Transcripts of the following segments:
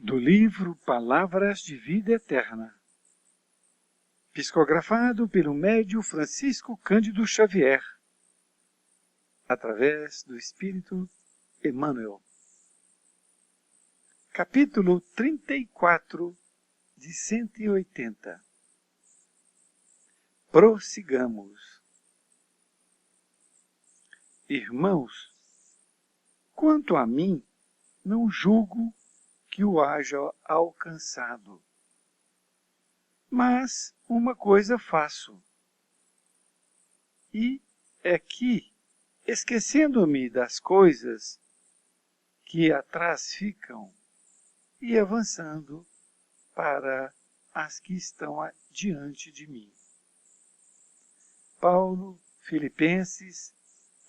Do livro Palavras de Vida Eterna, psicografado pelo médium Francisco Cândido Xavier, através do Espírito Emmanuel. Capítulo 34 de 180. Prossigamos. Irmãos, quanto a mim, não julgo que o haja alcançado. Mas uma coisa faço, e é que, esquecendo-me das coisas que atrás ficam e avançando para as que estão diante de mim. Paulo, Filipenses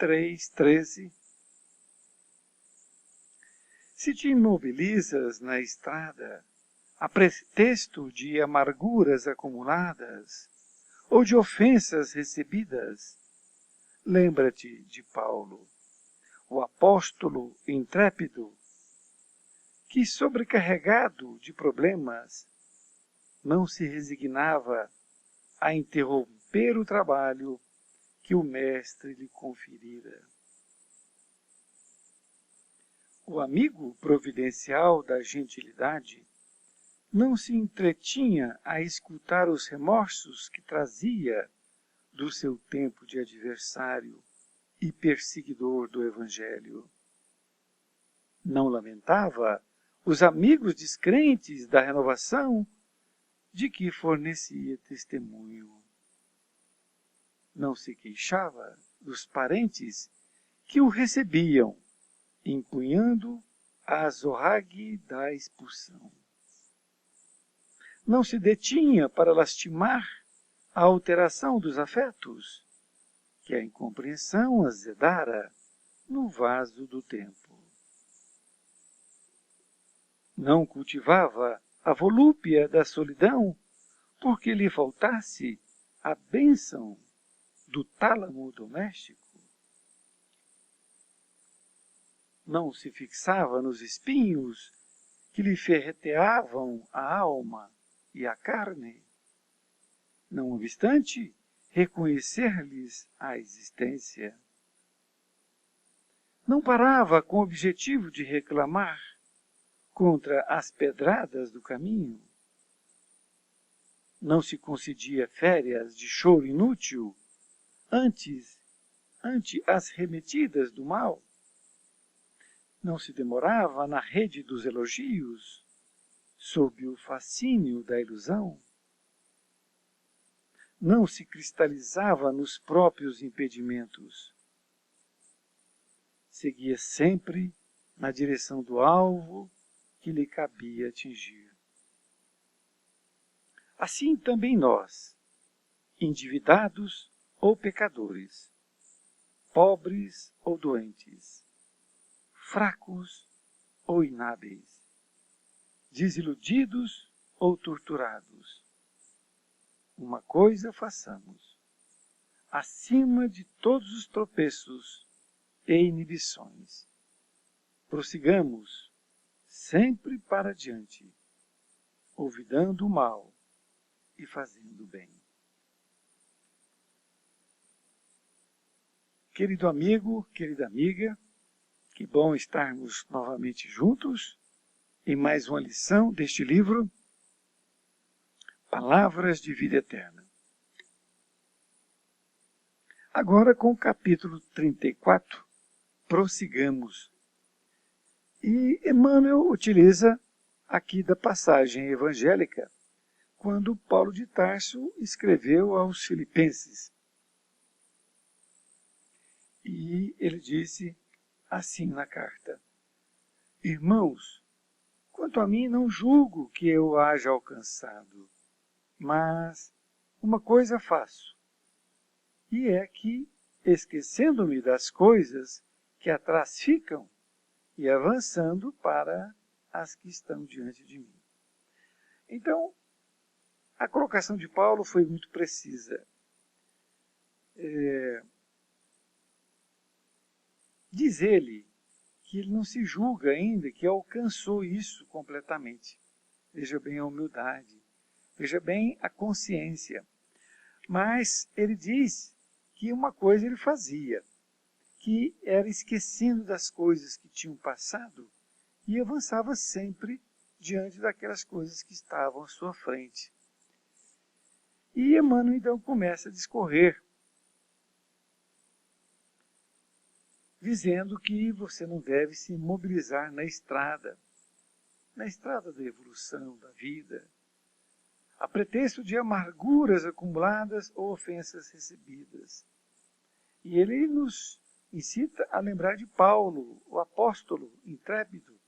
3:13. Se te imobilizas na estrada, a pretexto de amarguras acumuladas ou de ofensas recebidas, lembra-te de Paulo, o apóstolo intrépido, que, sobrecarregado de problemas, não se resignava a interromper o trabalho que o Mestre lhe conferira. O amigo providencial da gentilidade não se entretinha a escutar os remorsos que trazia do seu tempo de adversário e perseguidor do Evangelho. Não lamentava os amigos descrentes da renovação de que fornecia testemunho. Não se queixava dos parentes que o recebiam, empunhando a azorrague da expulsão. Não se detinha para lastimar a alteração dos afetos, que a incompreensão azedara no vaso do tempo. Não cultivava a volúpia da solidão, porque lhe faltasse a bênção do tálamo doméstico. Não se fixava nos espinhos que lhe ferreteavam a alma e a carne, não obstante reconhecer-lhes a existência. Não parava com o objetivo de reclamar contra as pedradas do caminho. Não se concedia férias de choro inútil ante as remetidas do mal. Não se demorava na rede dos elogios, sob o fascínio da ilusão. Não se cristalizava nos próprios impedimentos. Seguia sempre na direção do alvo que lhe cabia atingir. Assim também nós, endividados ou pecadores, pobres ou doentes, fracos ou inábeis, desiludidos ou torturados, uma coisa façamos, acima de todos os tropeços e inibições. Prossigamos sempre para diante, olvidando o mal e fazendo o bem. Querido amigo, querida amiga, que bom estarmos novamente juntos em mais uma lição deste livro, Palavras de Vida Eterna. Agora com o capítulo 34, prossigamos. E Emmanuel utiliza aqui da passagem evangélica, quando Paulo de Tarso escreveu aos Filipenses. E ele disse assim na carta: Irmãos, quanto a mim não julgo que eu haja alcançado, mas uma coisa faço, e é que, esquecendo-me das coisas que atrás ficam e avançando para as que estão diante de mim. Então, a colocação de Paulo foi muito precisa. Diz ele que ele não se julga ainda, que alcançou isso completamente. Veja bem a humildade, veja bem a consciência. Mas ele diz que uma coisa ele fazia, que era esquecendo das coisas que tinham passado e avançava sempre diante daquelas coisas que estavam à sua frente. E Emmanuel então começa a discorrer, dizendo que você não deve se mobilizar na estrada da evolução, da vida, a pretexto de amarguras acumuladas ou ofensas recebidas. E ele nos incita a lembrar de Paulo, o apóstolo intrépido,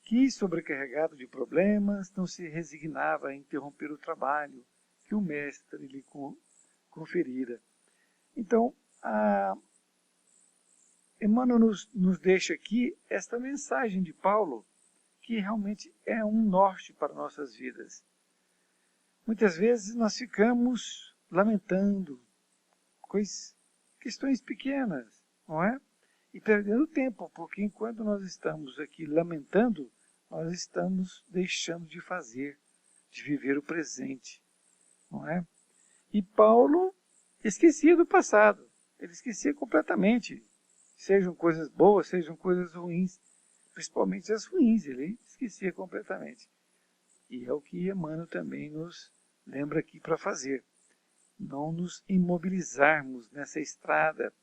que, sobrecarregado de problemas, não se resignava a interromper o trabalho que o mestre lhe conferira. Então, Emmanuel nos deixa aqui esta mensagem de Paulo, que realmente é um norte para nossas vidas. Muitas vezes nós ficamos lamentando questões pequenas, não é? E perdendo tempo, porque enquanto nós estamos aqui lamentando, nós estamos deixando de fazer, de viver o presente, não é? E Paulo esquecia do passado, ele esquecia completamente, sejam coisas boas, sejam coisas ruins, principalmente as ruins, ele esquecia completamente. E é o que Emmanuel também nos lembra aqui para fazer. Não nos imobilizarmos nessa estrada,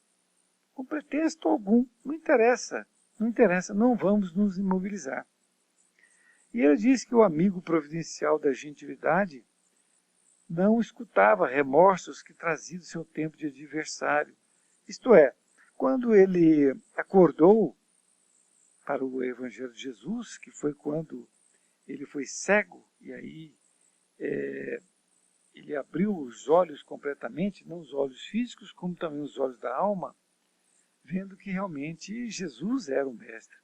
com pretexto algum, não interessa, não vamos nos imobilizar. E ele diz que o amigo providencial da gentilidade não escutava remorsos que traziam do seu tempo de adversário. Isto é, quando ele acordou para o Evangelho de Jesus, que foi quando ele foi cego, e aí ele abriu os olhos completamente, não os olhos físicos, como também os olhos da alma, vendo que realmente Jesus era o Mestre.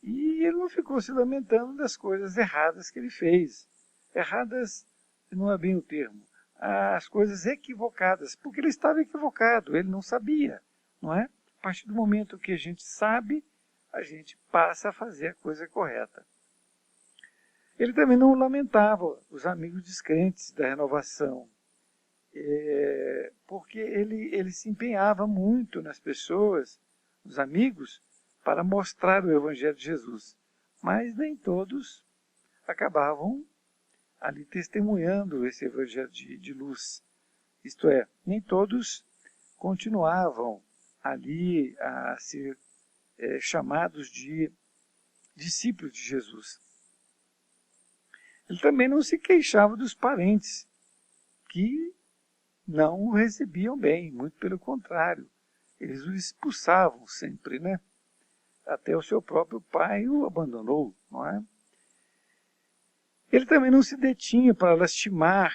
E ele não ficou se lamentando das coisas erradas que ele fez. Erradas não é bem o termo. As coisas equivocadas, porque ele estava equivocado, ele não sabia, não é? A partir do momento que a gente sabe, a gente passa a fazer a coisa correta. Ele também não lamentava os amigos descrentes da renovação, porque ele se empenhava muito nas pessoas, nos amigos, para mostrar o Evangelho de Jesus. Mas nem todos acabavam ali testemunhando esse Evangelho de luz. Isto é, nem todos continuavam ali a ser chamados de discípulos de Jesus. Ele também não se queixava dos parentes, que não o recebiam bem, muito pelo contrário. Eles o expulsavam sempre, né? Até o seu próprio pai o abandonou, não é? Ele também não se detinha para lastimar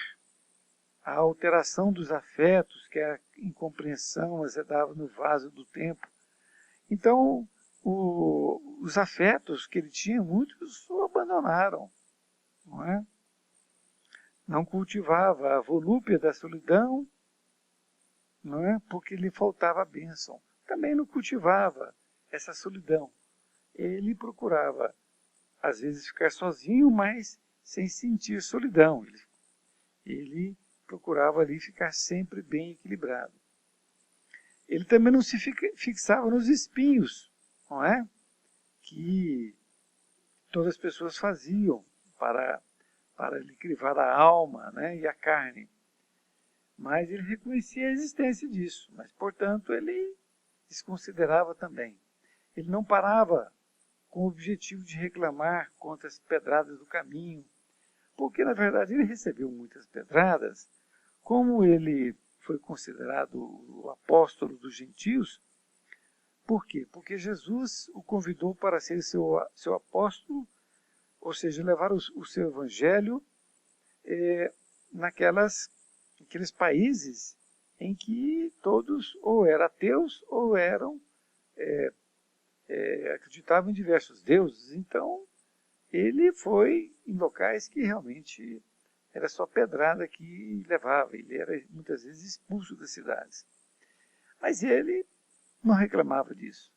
a alteração dos afetos, que a incompreensão azedava no vaso do tempo. Então, os afetos que ele tinha, muitos o abandonaram, não é? Não cultivava a volúpia da solidão, não é? Porque lhe faltava a bênção. Também não cultivava essa solidão. Ele procurava, às vezes, ficar sozinho, mas sem sentir solidão. Ele procurava ali ficar sempre bem equilibrado. Ele também não se fixava nos espinhos, não é? Que todas as pessoas faziam para lhe crivar a alma, né, e a carne. Mas ele reconhecia a existência disso, mas, portanto, ele desconsiderava também. Ele não parava com o objetivo de reclamar contra as pedradas do caminho, porque, na verdade, ele recebeu muitas pedradas. Como ele foi considerado o apóstolo dos gentios, por quê? Porque Jesus o convidou para ser seu apóstolo, ou seja, levar o seu evangelho naqueles países em que todos ou eram ateus ou acreditavam em diversos deuses. Então, ele foi em locais que realmente era só pedrada que levava. Ele era muitas vezes expulso das cidades. Mas ele não reclamava disso.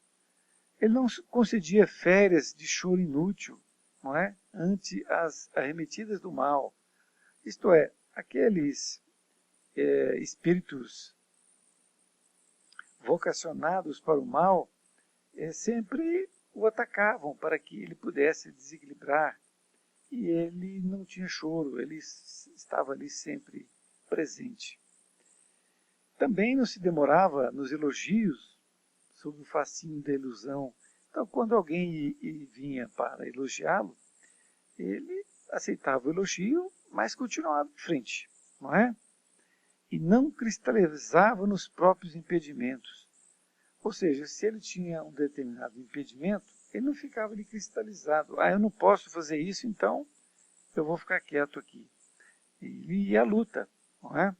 Ele não concedia férias de choro inútil, não é? Ante as arremetidas do mal. Isto é, aqueles espíritos vocacionados para o mal sempre o atacavam para que ele pudesse desequilibrar. E ele não tinha choro, ele estava ali sempre presente. Também não se demorava nos elogios sobre o fascínio da ilusão. Então, quando alguém vinha para elogiá-lo, ele aceitava o elogio, mas continuava em frente, não é? E não cristalizava nos próprios impedimentos. Ou seja, se ele tinha um determinado impedimento, ele não ficava ali cristalizado. Ah, eu não posso fazer isso, então eu vou ficar quieto aqui. Ele ia à luta, não é?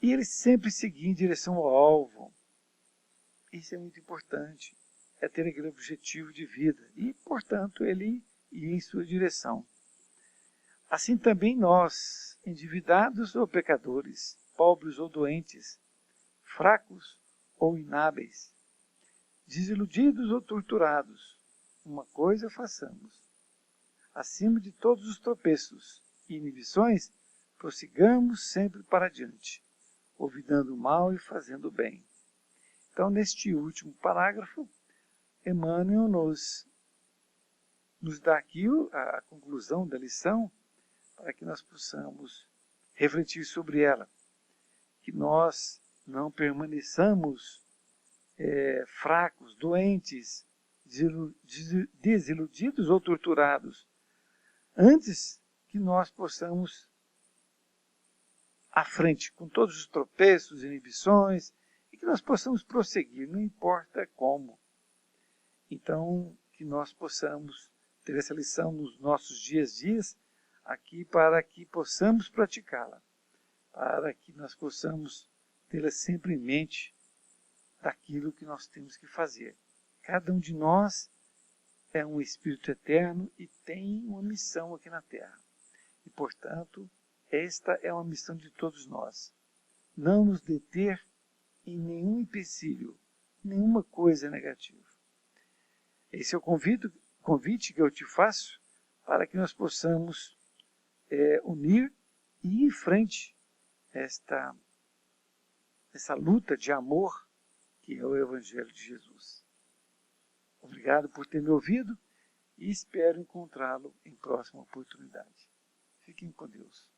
E ele sempre seguia em direção ao alvo. Isso é muito importante. É ter aquele objetivo de vida. E, portanto, ele ia em sua direção. Assim também nós, endividados ou pecadores, pobres ou doentes, fracos ou inábeis, desiludidos ou torturados, uma coisa façamos. Acima de todos os tropeços e inibições, prossigamos sempre para diante, olvidando o mal e fazendo o bem. Então, neste último parágrafo, Emmanuel nos dá aqui a conclusão da lição para que nós possamos refletir sobre ela. Que nós não permaneçamos fracos, doentes, desiludidos ou torturados, antes que nós possamos à frente, com todos os tropeços, inibições, e que nós possamos prosseguir, não importa como. Então, que nós possamos ter essa lição nos nossos dias aqui para que possamos praticá-la, para que nós possamos tê-la sempre em mente daquilo que nós temos que fazer. Cada um de nós é um espírito eterno e tem uma missão aqui na Terra. E, portanto, esta é uma missão de todos nós. Não nos deter em nenhum empecilho, nenhuma coisa negativa. Esse é o convite que eu te faço para que nós possamos unir e ir em frente essa luta de amor que é o Evangelho de Jesus. Obrigado por ter me ouvido e espero encontrá-lo em próxima oportunidade. Fiquem com Deus.